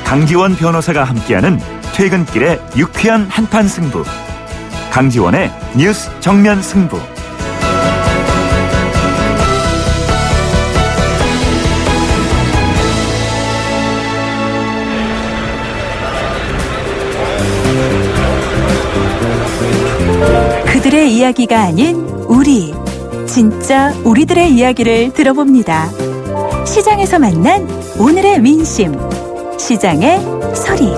강지원 변호사가 함께하는 퇴근길의 유쾌한 한판 승부. 강지원의 뉴스 정면 승부. 그들의 이야기가 아닌 우리, 진짜 우리들의 이야기를 들어봅니다. 시장에서 만난 오늘의 민심, 시장의 소리.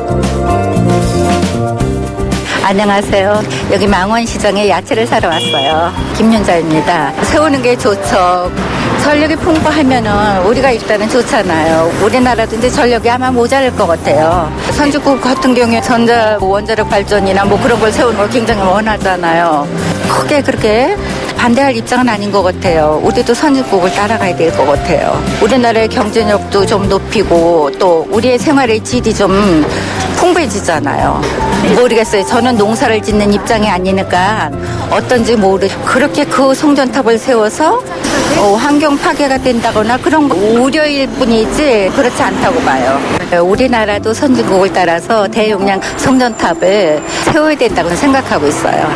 안녕하세요. 여기 망원시장에 야채를 사러 왔어요. 김윤자입니다. 세우는 게 좋죠. 전력이 풍부하면은 우리가 일단은 좋잖아요. 우리나라도 이제 전력이 아마 모자랄 것 같아요. 선진국 같은 경우에 전자 원자력 발전이나 뭐 그런 걸 세우는 걸 굉장히 원하잖아요. 크게 그렇게 반대할 입장은 아닌 것 같아요. 우리도 선진국을 따라가야 될 것 같아요. 우리나라의 경제력도 좀 높이고 또 우리의 생활의 질이 좀 풍부해지잖아요. 모르겠어요. 저는 농사를 짓는 입장이 아니니까 어떤지 그렇게 그 송전탑을 세워서 환경 파괴가 된다거나 그런 거 우려일 뿐이지 그렇지 않다고 봐요. 우리나라도 선진국을 따라서 대용량 송전탑을 세워야 된다고 생각하고 있어요.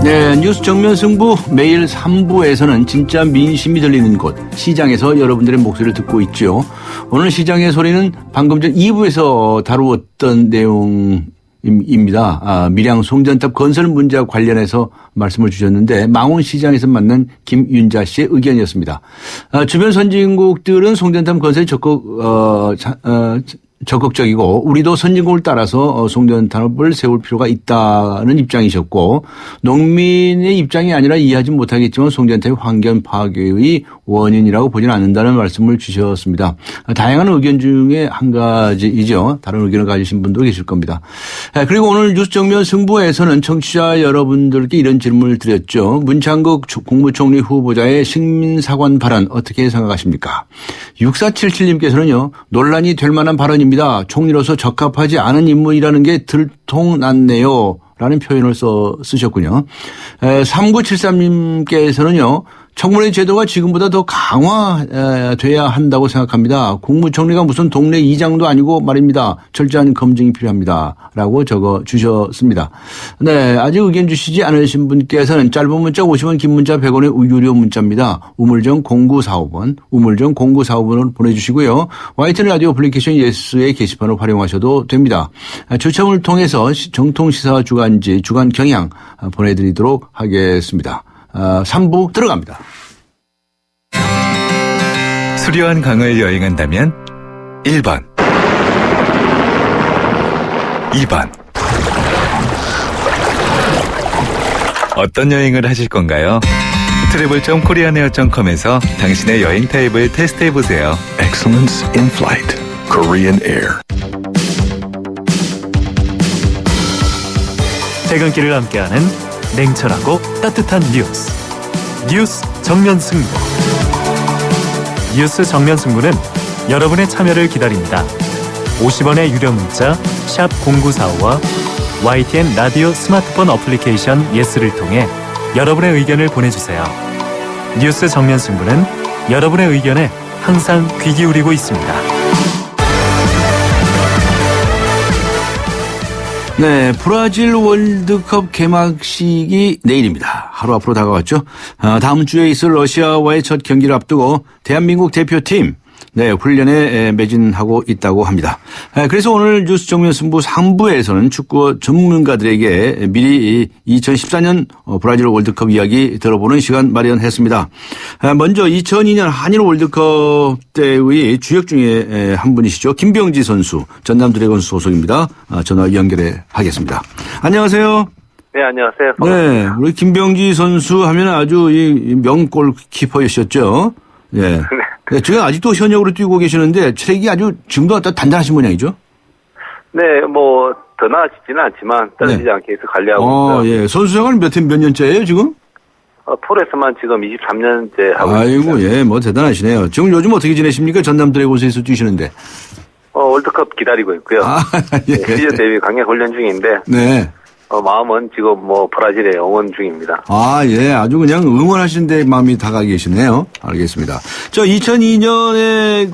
네, 뉴스 정면 승부 매일 3부에서는 진짜 민심이 들리는 곳 시장에서 여러분들의 목소리를 듣고 있죠. 오늘 시장의 소리는 방금 전 2부에서 다루었던 내용입니다. 밀양 송전탑 건설 문제와 관련해서 말씀을 주셨는데 망원시장에서 만난 김윤자 씨의 의견이었습니다. 주변 선진국들은 송전탑 건설에 적극적이고 우리도 선진국을 따라서 송전탑을 세울 필요가 있다는 입장이셨고 농민의 입장이 아니라 이해하지 못하겠지만 송전탑이 환경 파괴의 원인이라고 보지는 않는다는 말씀을 주셨습니다. 다양한 의견 중에 한 가지이죠. 다른 의견을 가지신 분도 계실 겁니다. 그리고 오늘 뉴스 정면 승부에서는 청취자 여러분들께 이런 질문을 드렸죠. 문창국 국무총리 후보자의 식민사관 발언 어떻게 생각하십니까? 6477님께서는요. 논란이 될 만한 발언입니다. 총리로서 적합하지 않은 인물이라는 게 들통났네요. 라는 표현을 쓰셨군요. 3973님께서는요. 청문회 제도가 지금보다 더 강화돼야 한다고 생각합니다. 국무총리가 무슨 동네 이장도 아니고 말입니다. 철저한 검증이 필요합니다. 라고 적어 주셨습니다. 네, 아직 의견 주시지 않으신 분께서는 짧은 문자 50원, 긴 문자 100원의 유료 문자입니다. 우물정 0945번, 우물정 0945번을 보내주시고요. YTN 라디오 어플리케이션 예스의 게시판을 활용하셔도 됩니다. 추첨을 통해서 정통시사 주간지, 주간 경향 보내드리도록 하겠습니다. 3부 들어갑니다. 수려한 강을 여행한다면 1번, 2번. 어떤 여행을 하실 건가요? travel.koreanair.com에서 당신의 여행 타입을 테스트해보세요. Excellence in flight. Korean Air. 퇴근길을 함께하는 냉철하고 따뜻한 뉴스 정면 승부. 뉴스 정면 승부는 여러분의 참여를 기다립니다. 50원의 유료 문자 샵 0945와 YTN 라디오 스마트폰 어플리케이션 예스를 통해 여러분의 의견을 보내주세요. 뉴스 정면 승부는 여러분의 의견에 항상 귀 기울이고 있습니다. 네, 브라질 월드컵 개막식이 내일입니다. 하루 앞으로 다가왔죠. 다음 주에 있을 러시아와의 첫 경기를 앞두고 대한민국 대표팀 훈련에 매진하고 있다고 합니다. 그래서 오늘 뉴스 정면 승부 3부에서는 축구 전문가들에게 미리 2014년 브라질 월드컵 이야기 들어보는 시간 마련했습니다. 먼저 2002년 한일 월드컵 때의 주역 중에 한 분이시죠. 김병지 선수, 전남 드래곤스 소속입니다. 전화 연결해 하겠습니다. 안녕하세요. 네, 안녕하세요. 네, 우리 김병지 선수 하면 아주 명골 키퍼이셨죠. 예. 네, 지금 아직도 현역으로 뛰고 계시는데 체력이 아주 지금도 단단하신 모양이죠? 네, 더 나아지지는 않지만 떨어지지 않게 해서 관리하고 있어요. 예. 선수 생활 몇 년째예요, 지금? 프로에서만 지금 23년째 하고 있습니다. 아이고, 예, 대단하시네요. 지금 요즘 어떻게 지내십니까? 전남 드래곤스에서 뛰시는데. 월드컵 기다리고 있고요. 예. 네, 시즌 대비 강력 훈련 중인데. 네. 마음은 지금 뭐 브라질에 응원 중입니다. 아, 예. 아주 그냥 응원하시는 데 마음이 다가 계시네요. 알겠습니다. 2002년에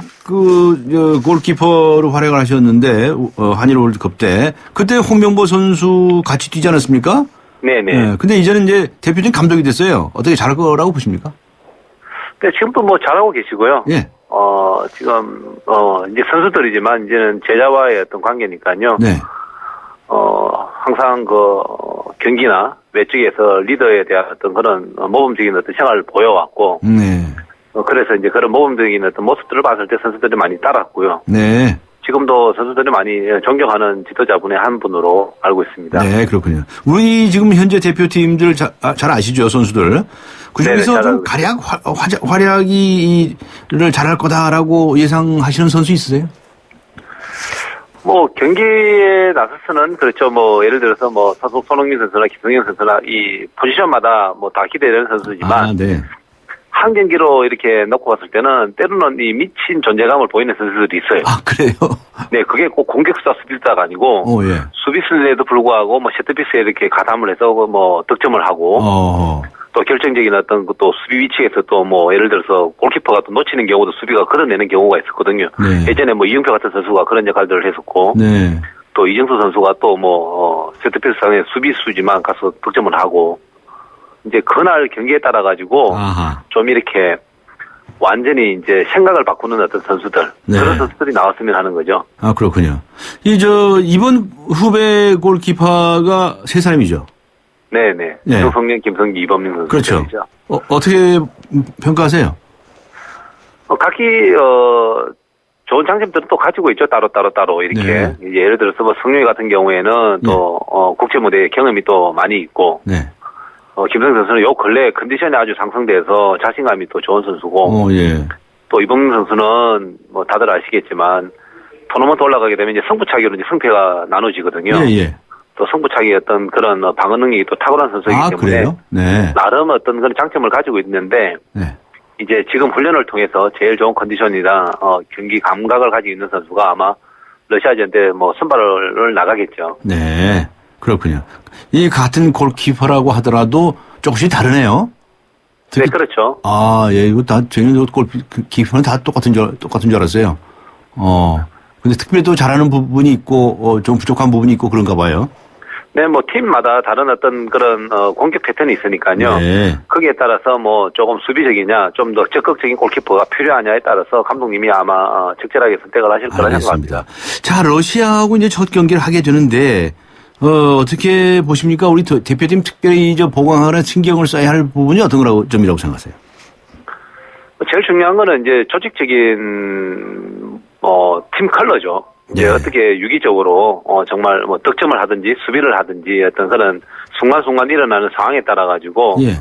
골키퍼로 활약을 하셨는데, 한일 월드컵 때. 그때 홍명보 선수 같이 뛰지 않았습니까? 네네. 예. 근데 이제는 이제 대표팀 감독이 됐어요. 어떻게 잘할 거라고 보십니까? 네, 지금도 뭐 잘하고 계시고요. 예. 지금, 이제 선수들이지만 이제는 제자와의 어떤 관계니까요. 네. 항상 경기나 외적에서 리더에 대한 어떤 그런 모범적인 어떤 생활을 보여왔고, 네. 그래서 이제 그런 모범적인 어떤 모습들을 봤을 때 선수들이 많이 따랐고요. 네. 지금도 선수들이 많이 존경하는 지도자분의 한 분으로 알고 있습니다. 네, 그렇군요. 우리 지금 현재 대표팀들 잘 아시죠, 선수들. 그 중에서 네네, 잘 좀 알고 가량 활약을 잘할 거다라고 예상하시는 선수 있으세요? 뭐 경기에 나서서는 그렇죠. 뭐 예를 들어서 뭐 손흥민 선수나 김성현 선수나 이 포지션마다 뭐 다 기대되는 선수지만 네. 한 경기로 이렇게 놓고 봤을 때는 때로는 이 미친 존재감을 보이는 선수들이 있어요. 아, 그래요? 네, 그게 꼭 공격수다 수비수다가 아니고 예. 수비수에도 불구하고 뭐 세트피스에 이렇게 가담을 해서 뭐 득점을 하고 또 결정적인 어떤 또 수비 위치에서 또 뭐 예를 들어서 골키퍼가 또 놓치는 경우도 수비가 걸어내는 경우가 있었거든요. 네. 예전에 뭐 이영표 같은 선수가 그런 역할들을 했었고 네. 또 이정수 선수가 또 뭐 세트피스 상의 수비수지만 가서 득점을 하고 이제 그날 경기에 따라 가지고 아하. 좀 이렇게 완전히 이제 생각을 바꾸는 어떤 선수들 네. 그런 선수들이 나왔으면 하는 거죠. 아, 그렇군요. 이번 후배 골키퍼가 세 사람이죠? 네네. 네. 정성민, 김성기, 이범민 선수. 그렇죠. 어떻게 평가하세요? 각기 좋은 장점들은 또 가지고 있죠. 따로 이렇게. 네. 이제 예를 들어서 뭐 성룡이 같은 경우에는 또 국제 무대에 경험이 또 많이 있고. 네. 김성기 선수는 요 근래 컨디션이 아주 상승돼서 자신감이 또 좋은 선수고. 예. 또 이범민 선수는 뭐 다들 아시겠지만 토너먼트 올라가게 되면 이제 승부차기로 이제 승패가 나눠지거든요. 예. 또 승부차기 어떤 그런 방어 능력이 또 탁월한 선수이기 때문에. 그래요? 네. 나름 어떤 그런 장점을 가지고 있는데. 네. 이제 지금 훈련을 통해서 제일 좋은 컨디션이나 경기 감각을 가지고 있는 선수가 아마 러시아전 때 뭐 선발을 나가겠죠. 네. 그렇군요. 이 같은 골키퍼라고 하더라도 조금씩 다르네요. 네, 그렇죠. 아, 예, 이거 다, 저희는 골키퍼는 다 똑같은 줄 알았어요. 근데 특별히 또 잘하는 부분이 있고, 좀 부족한 부분이 있고 그런가 봐요. 네, 뭐 팀마다 다른 어떤 그런 공격 패턴이 있으니까요. 네. 거기에 따라서 뭐 조금 수비적이냐, 좀 더 적극적인 골키퍼가 필요하냐에 따라서 감독님이 아마 적절하게 선택을 하실 거라 생각합니다. 자, 러시아하고 이제 첫 경기를 하게 되는데, 어떻게 보십니까? 우리 대표팀 특별히 보강하는 신경을 써야 할 부분이 어떤 점이라고 생각하세요? 제일 중요한 거는 이제 조직적인 팀 컬러죠. 이제 네. 어떻게 유기적으로 정말 뭐 득점을 하든지 수비를 하든지 어떤 그런 순간순간 일어나는 상황에 따라 가지고 예.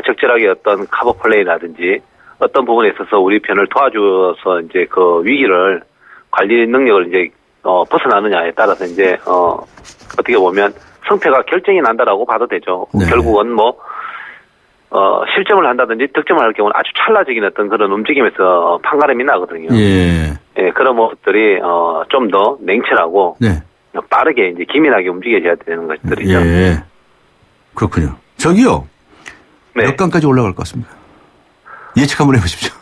적절하게 어떤 커버 플레이라든지 어떤 부분에 있어서 우리 편을 도와줘서 이제 그 위기를 관리 능력을 이제 벗어나느냐에 따라서 이제 어떻게 보면 승패가 결정이 난다라고 봐도 되죠. 네. 결국은 뭐 실점을 한다든지 득점을 할 경우는 아주 찰나적인 어떤 그런 움직임에서 판가름이 나거든요. 예. 예, 그런 모습들이 좀 더 냉철하고 네. 빠르게 이제 기민하게 움직여져야 되는 것들이죠. 예. 그렇군요. 저기요. 네. 몇 강까지 올라갈 것 같습니다. 예측 한번 해보십시오.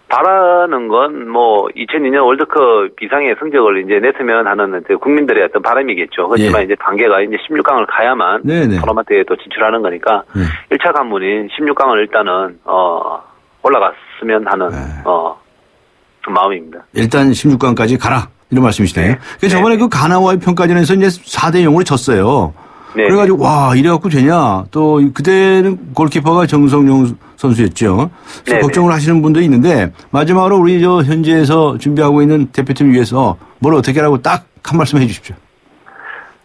바라는 건 뭐 2002년 월드컵 이상의 성적을 이제 냈으면 하는 국민들의 어떤 바람이겠죠. 그렇지만 예. 이제 단계가 이제 16강을 가야만 네네. 토너먼트에 또 진출하는 거니까 1차 관문인 16강을 일단은 올라갔으면 하는 마음입니다. 일단 16강까지 가라. 이런 말씀이시네요. 네. 저번에 그 가나와의 평가전에서 이제 4대0으로 졌어요. 네. 그래가지고 와 이래갖고 되냐. 또 그때는 골키퍼가 정성용 선수였죠. 그래서 네네. 걱정을 하시는 분도 있는데 마지막으로 우리 현지에서 준비하고 있는 대표팀 위해서 뭘 어떻게 하라고 딱 한 말씀 해주십시오.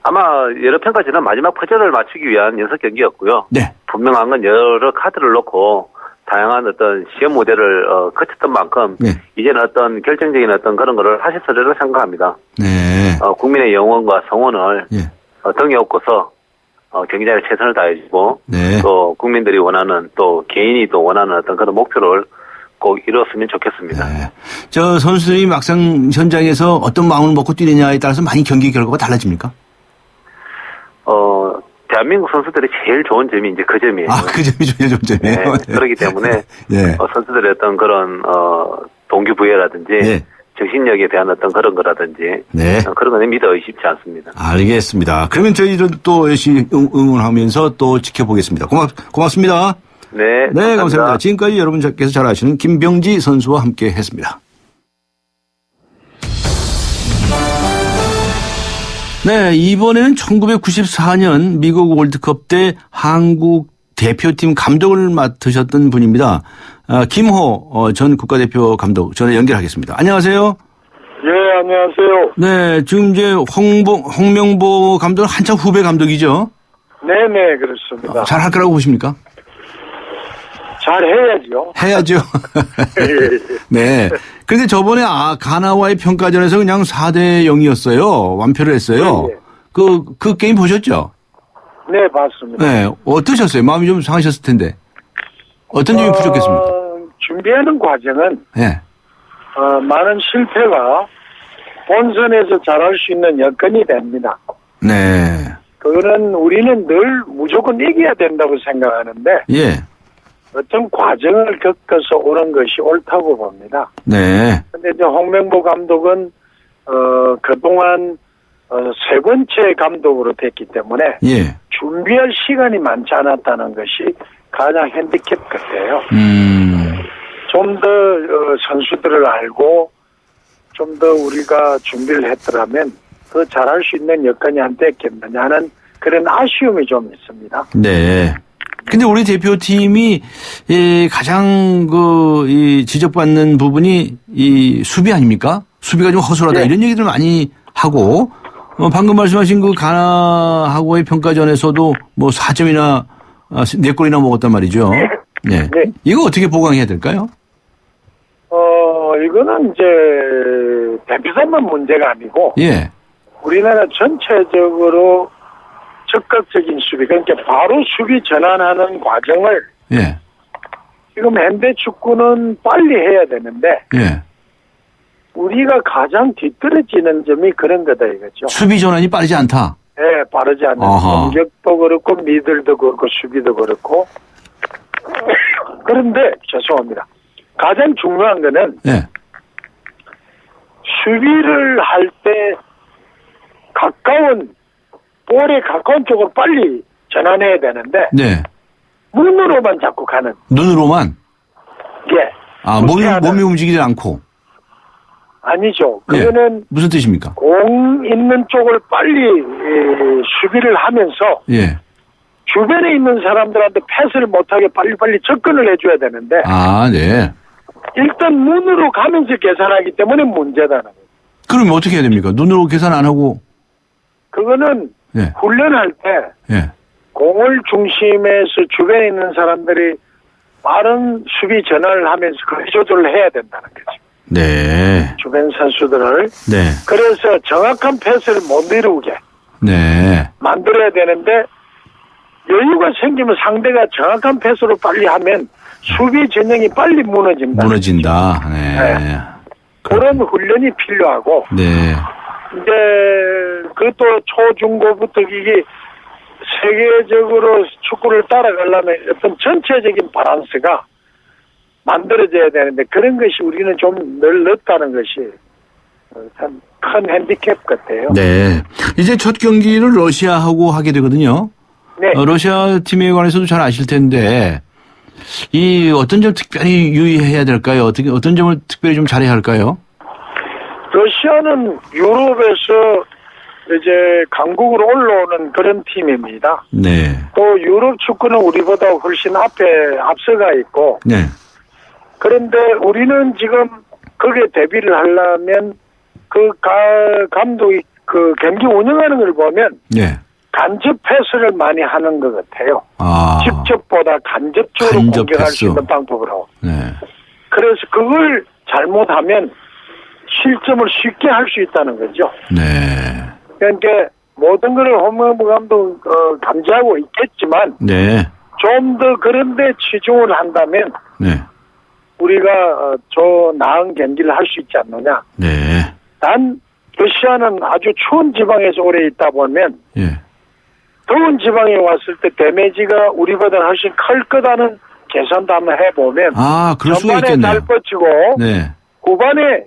아마 여러 평가전은 마지막 퍼즐을 맞추기 위한 연습 경기였고요. 네. 분명한 건 여러 카드를 놓고 다양한 어떤 시험 모델을 거쳤던 만큼 네. 이제는 어떤 결정적인 어떤 그런 거를 하셨으리라고 생각합니다. 네. 국민의 영혼과 성원을 예. 등에 업고서 경기장에 최선을 다해주고 네. 또 국민들이 원하는 또 개인이 또 원하는 어떤 그런 목표를 꼭 이뤘으면 좋겠습니다. 네. 저 선수들이 막상 현장에서 어떤 마음을 먹고 뛰느냐에 따라서 많이 경기 결과가 달라집니까? 대한민국 선수들이 제일 좋은 점이 이제 그 점이에요. 아, 그 점이 제일 좋은 점이에요. 네, 그렇기 때문에 예. 선수들의 어떤 그런 동기부여라든지 예. 정신력에 대한 어떤 그런 거라든지 네. 그런 거는 믿어 의심치 않습니다. 알겠습니다. 그러면 저희는 또 열심히 응원하면서 또 지켜보겠습니다. 고맙습니다. 네, 네, 감사합니다. 지금까지 여러분께서 잘 아시는 김병지 선수와 함께 했습니다. 네, 이번에는 1994년 미국 월드컵 때 한국 대표팀 감독을 맡으셨던 분입니다. 김호 전 국가대표 감독 전화 연결하겠습니다. 안녕하세요. 예, 안녕하세요. 네, 지금 이제 홍명보 감독은 한참 후배 감독이죠? 네네, 그렇습니다. 잘 할 거라고 보십니까? 잘 해야죠. 해야죠. 네. 그런데 저번에 가나와의 평가전에서 그냥 4대 0이었어요. 완패를 했어요. 네. 그 게임 보셨죠? 네, 봤습니다. 네. 어떠셨어요? 마음이 좀 상하셨을 텐데. 어떤 점이 부족했습니까? 준비하는 과정은 네. 많은 실패가 본선에서 잘할 수 있는 여건이 됩니다. 네. 그거는 우리는 늘 무조건 이겨야 된다고 생각하는데 예. 어떤 과정을 겪어서 오는 것이 옳다고 봅니다. 네. 근데 이제 홍명보 감독은 그동안 세 번째 감독으로 됐기 때문에 예. 준비할 시간이 많지 않았다는 것이 가장 핸디캡 같아요. 좀 더 선수들을 알고 좀 더 우리가 준비를 했더라면 더 잘할 수 있는 여건이 안 됐겠느냐는 그런 아쉬움이 좀 있습니다. 네. 근데 우리 대표팀이 가장 지적받는 부분이 이 수비 아닙니까? 수비가 좀 허술하다 네. 이런 얘기들 많이 하고 방금 말씀하신 그 가나하고의 평가전에서도 뭐 4점이나 4골이나 먹었단 말이죠. 네. 네. 이거 어떻게 보강해야 될까요? 이거는 이제 대표팀만 문제가 아니고 예. 우리나라 전체적으로 적극적인 수비, 그러니까 바로 수비 전환하는 과정을 예. 지금 현대 축구는 빨리 해야 되는데 예. 우리가 가장 뒤떨어지는 점이 그런 거다 이거죠. 수비 전환이 빠르지 않다. 네, 빠르지 않는 아하. 공격도 그렇고 미들도 그렇고 수비도 그렇고. 그런데 죄송합니다. 가장 중요한 거는 예. 수비를 할 때 볼에 가까운 쪽으로 빨리 전환해야 되는데 네. 눈으로만 자꾸 가는. 눈으로만. 예. 몸이 움직이지 않고. 아니죠. 예. 그거는 무슨 뜻입니까? 공 있는 쪽을 빨리 수비를 하면서 예. 주변에 있는 사람들한테 패스를 못하게 빨리빨리 접근을 해줘야 되는데 네. 일단 눈으로 가면서 계산하기 때문에 문제다는 거예요. 그러면 어떻게 해야 됩니까? 눈으로 계산 안 하고. 그거는 예. 훈련할 때 예. 공을 중심에서 주변에 있는 사람들이 빠른 수비 전환을 하면서 거리 조절을 해야 된다는 거죠. 네. 주변 선수들을. 네. 그래서 정확한 패스를 못 이루게 네. 만들어야 되는데 여유가 생기면 상대가 정확한 패스로 빨리 하면 수비 진영이 빨리 무너진다. 네. 그런 훈련이 필요하고 네. 이제 그것도 초중고부터 이게 세계적으로 축구를 따라가려면 어떤 전체적인 밸런스가 만들어져야 되는데 그런 것이 우리는 좀 늦다는 것이 참 큰 핸디캡 같아요. 네. 이제 첫 경기를 러시아하고 하게 되거든요. 네. 러시아 팀에 관해서도 잘 아실 텐데 이 어떤 점 특별히 유의해야 될까요? 어떤 점을 특별히 좀 잘해야 할까요? 러시아는 유럽에서 이제 강국으로 올라오는 그런 팀입니다. 네. 또 유럽 축구는 우리보다 훨씬 앞서가 있고. 네. 그런데 우리는 지금 거기에 대비를 하려면 그 감독이 그 경기 운영하는 걸 보면 네. 간접 패스를 많이 하는 것 같아요. 아. 직접보다 간접적으로 간접 공격할 패스. 수 있는 방법으로. 네. 그래서 그걸 잘못하면 실점을 쉽게 할 수 있다는 거죠. 네. 그러니까 모든 걸 홍명보 감독 감지하고 있겠지만 네. 좀 더 그런 데 치중을 한다면 네. 우리가 저 나은 경기를 할 수 있지 않느냐. 네. 단 러시아는 아주 추운 지방에서 오래 있다 보면 예. 더운 지방에 왔을 때 데미지가 우리보다 훨씬 클 거다는 계산도 한번 해보면 그럴 수가 전반에 있겠네요. 잘 뻗치고 네. 후반에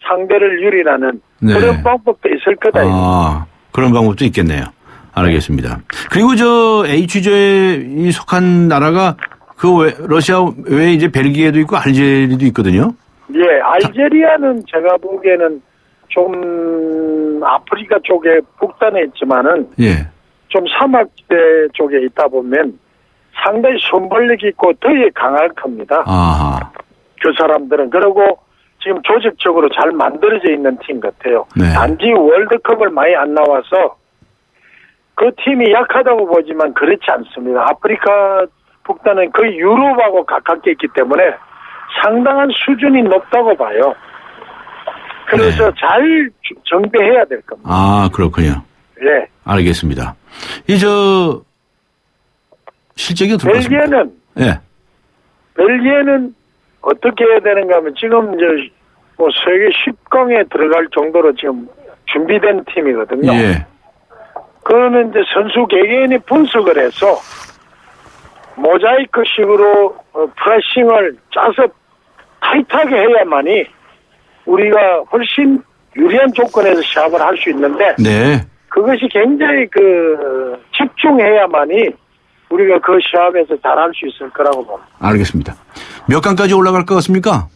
상대를 유리라는 네. 그런 방법도 있을 거다. 그런 방법도 있겠네요. 알겠습니다. 그리고 저 H조에 속한 나라가 러시아 외에 이제 벨기에도 있고 알제리도 있거든요. 예, 알제리아는 제가 보기에는 좀 아프리카 쪽에 북단에 있지만은 예. 좀 사막지대 쪽에 있다 보면 상당히 순발력 있고 더위 강할 겁니다. 아하. 그 사람들은. 그리고 지금 조직적으로 잘 만들어져 있는 팀 같아요. 네. 단지 월드컵을 많이 안 나와서 그 팀이 약하다고 보지만 그렇지 않습니다. 아프리카 북단은 거의 유럽하고 가깝게 있기 때문에 상당한 수준이 높다고 봐요. 그래서 네. 잘 정비해야 될 겁니다. 그렇군요. 예. 알겠습니다. 실적이 어떻게 벨기에는 예. 벨기에는 어떻게 해야 되는가 하면 지금 이제 뭐 세계 10강에 들어갈 정도로 지금 준비된 팀이거든요. 예. 그거는 이제 선수 개개인이 분석을 해서 모자이크식으로 프레싱을 짜서 타이트하게 해야만이 우리가 훨씬 유리한 조건에서 시합을 할 수 있는데 네. 그것이 굉장히 집중해야만이 우리가 그 시합에서 잘할 수 있을 거라고 봅니다. 알겠습니다. 몇 강까지 올라갈 것 같습니까?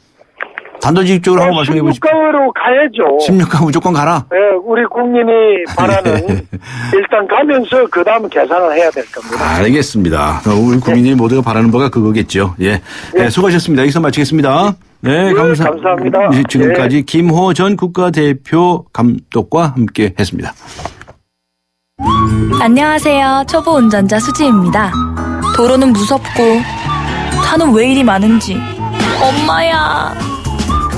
단도직입적으로 한번 말씀해 보십시오. 16강으로 가야죠. 16강 무조건 가라. 네, 우리 국민이 바라는 일단 가면서 그 다음 계산을 해야 될 겁니다. 알겠습니다. 우리 국민이 모두가 바라는 바가 그거겠죠. 예. 네, 수고하셨습니다. 여기서 마치겠습니다. 네, 감사합니다. 지금까지 김호 전 국가대표 감독과 함께 했습니다. 안녕하세요. 초보 운전자 수지입니다. 도로는 무섭고 차는 왜 이리 많은지 엄마야.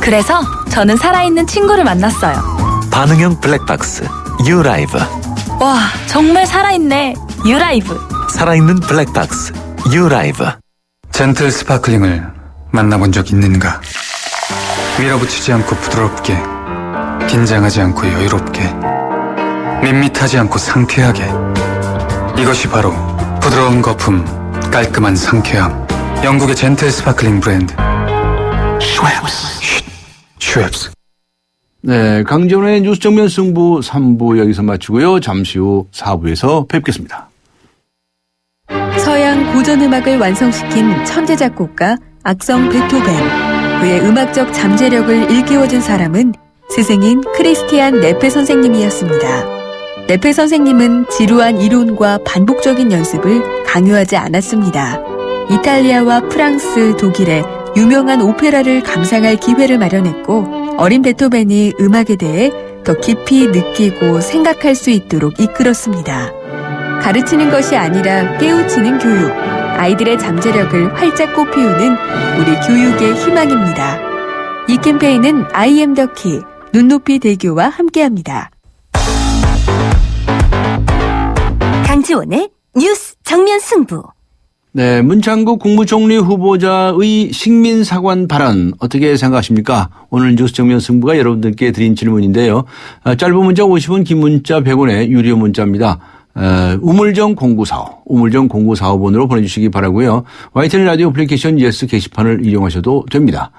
그래서 저는 살아있는 친구를 만났어요. 반응형 블랙박스 유라이브. 와, 정말 살아있네. 유라이브. 살아있는 블랙박스 유라이브. 젠틀 스파클링을 만나본 적 있는가? 밀어붙이지 않고 부드럽게, 긴장하지 않고 여유롭게, 밋밋하지 않고 상쾌하게. 이것이 바로 부드러운 거품, 깔끔한 상쾌함. 영국의 젠틀 스파클링 브랜드 슈엡스. 네, 강정호의 뉴스 정면 승부 3부 여기서 마치고요. 잠시 후 4부에서 뵙겠습니다. 서양 고전음악을 완성시킨 천재 작곡가 악성 베토벤. 그의 음악적 잠재력을 일깨워준 사람은 스승인 크리스티안 네페 선생님이었습니다. 네페 선생님은 지루한 이론과 반복적인 연습을 강요하지 않았습니다. 이탈리아와 프랑스, 독일의 유명한 오페라를 감상할 기회를 마련했고 어린 베토벤이 음악에 대해 더 깊이 느끼고 생각할 수 있도록 이끌었습니다. 가르치는 것이 아니라 깨우치는 교육, 아이들의 잠재력을 활짝 꽃피우는 우리 교육의 희망입니다. 이 캠페인은 I am the key, 눈높이 대교와 함께합니다. 강지원의 뉴스 정면 승부. 네, 문창국 국무총리 후보자의 식민사관 발언 어떻게 생각하십니까? 오늘 뉴스 정면 승부가 여러분들께 드린 질문인데요. 짧은 문자 50원, 긴 문자 100원의 유료 문자입니다. 우물정 0945번으로 보내주시기 바라고요. YTN 라디오 애플리케이션 예스 게시판을 이용하셔도 됩니다.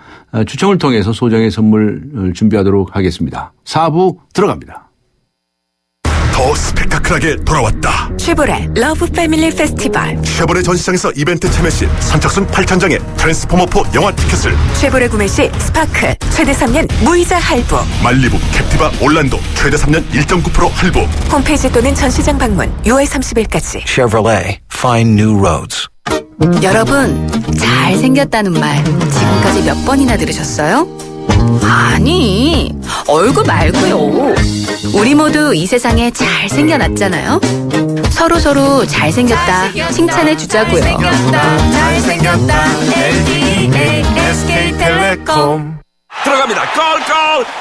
추첨을 통해서 소정의 선물 준비하도록 하겠습니다. 4부 들어갑니다. 더 스펙타클하게 돌아왔다. 쉐보레 러브 패밀리 페스티벌. 쉐보레 전시장에서 이벤트 참여 시 선착순 8,000장의 트랜스포머4 영화 티켓을, 쉐보레 구매 시 스파크 최대 3년 무이자 할부. 말리부, 캡티바, 올란도 최대 3년 1.9% 할부. 홈페이지 또는 전시장 방문 6월 30일까지. Chevrolet. Find new roads. 여러분, 잘생겼다는 말 지금까지 몇 번이나 들으셨어요? 아니, 얼굴 말고요. 우리 모두 이 세상에 잘생겨났잖아요. 서로 잘생겼다 칭찬해 주자고요. 잘생겼다. LDA SK텔레콤. 들어갑니다.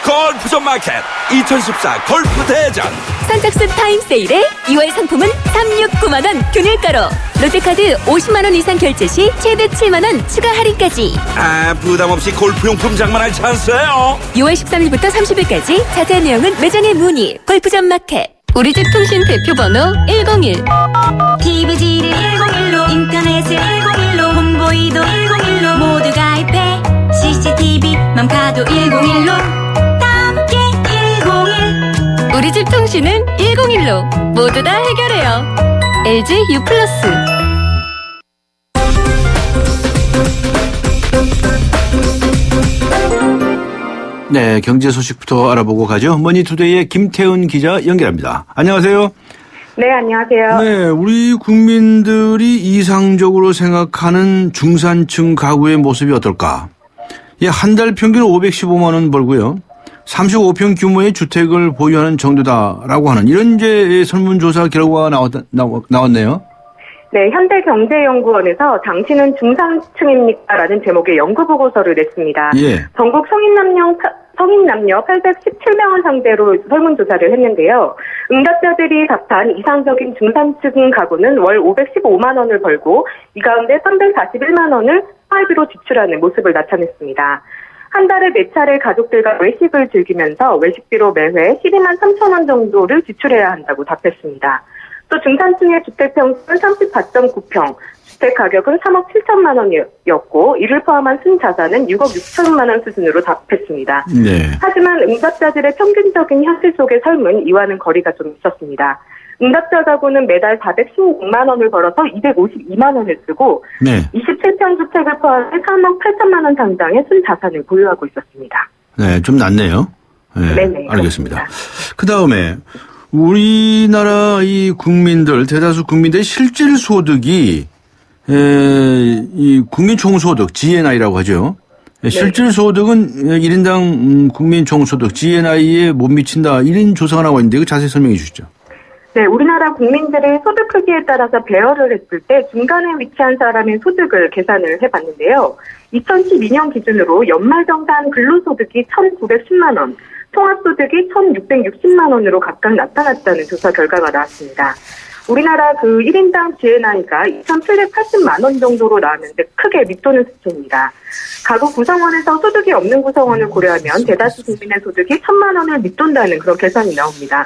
골프존 마켓 2014 골프 대전 선착순 타임 세일에 2월 상품은 369만원 균일가로. 롯데카드 50만원 이상 결제 시 최대 7만원 추가 할인까지. 부담 없이 골프용품 장만할 찬스예요. 6월 13일부터 30일까지 자세한 내용은 매장에 문의. 골프전 마켓. 우리 집 통신 대표 번호 101. TV지를 101로, 인터넷을 101로, 홈보이도 101로, 모두 가입해. CCTV, 맘카도 101로, 다 함께 101. 우리 집 통신은 101로 모두 다 해결해요. LG U+. 네, 경제 소식부터 알아보고 가죠. 머니투데이의 김태훈 기자 연결합니다. 안녕하세요. 네, 안녕하세요. 네, 우리 국민들이 이상적으로 생각하는 중산층 가구의 모습이 어떨까? 예, 한 달 평균 515만 원 벌고요. 35평 규모의 주택을 보유하는 정도다라고 하는 이런 이제 설문조사 결과가 나왔네요. 네, 현대경제연구원에서 당신은 중산층입니까? 라는 제목의 연구보고서를 냈습니다. 예. 전국 성인 남녀 817명을 상대로 설문조사를 했는데요. 응답자들이 답한 이상적인 중산층 가구는 월 515만 원을 벌고 이 가운데 341만 원을 사회비로 지출하는 모습을 나타냈습니다. 한 달에 4차례 가족들과 외식을 즐기면서 외식비로 매회 12만 3천 원 정도를 지출해야 한다고 답했습니다. 또 중산층의 주택평수는 34.9평, 주택 가격은 3억 7천만 원이었고 이를 포함한 순자산은 6억 6천만 원 수준으로 답했습니다. 네. 하지만 응답자들의 평균적인 현실 속의 삶은 이와는 거리가 좀 있었습니다. 응답자 가구는 매달 416만 원을 벌어서 252만 원을 쓰고 네. 27평 주택을 포함해 3억 8천만 원 상당의 순자산을 보유하고 있었습니다. 네, 좀 낫네요. 네, 네네, 알겠습니다. 그 다음에 우리나라 이 국민들, 대다수 국민들의 실질 소득이 이 국민 총소득, GNI라고 하죠. 실질 소득은 1인당 국민 총소득, GNI에 못 미친다. 이런 조사가 나와 있는데 이거 자세히 설명해 주시죠. 네, 우리나라 국민들의 소득 크기에 따라서 배열을 했을 때 중간에 위치한 사람의 소득을 계산을 해봤는데요. 2012년 기준으로 연말정산 근로소득이 1,910만 원, 통합소득이 1,660만 원으로 각각 나타났다는 조사 결과가 나왔습니다. 우리나라 그 1인당 GNI가 2,780만 원 정도로 나왔는데 크게 밑도는 수준입니다. 가구 구성원에서 소득이 없는 구성원을 고려하면 대다수 국민의 소득이 1,000만 원을 밑돈다는 그런 계산이 나옵니다.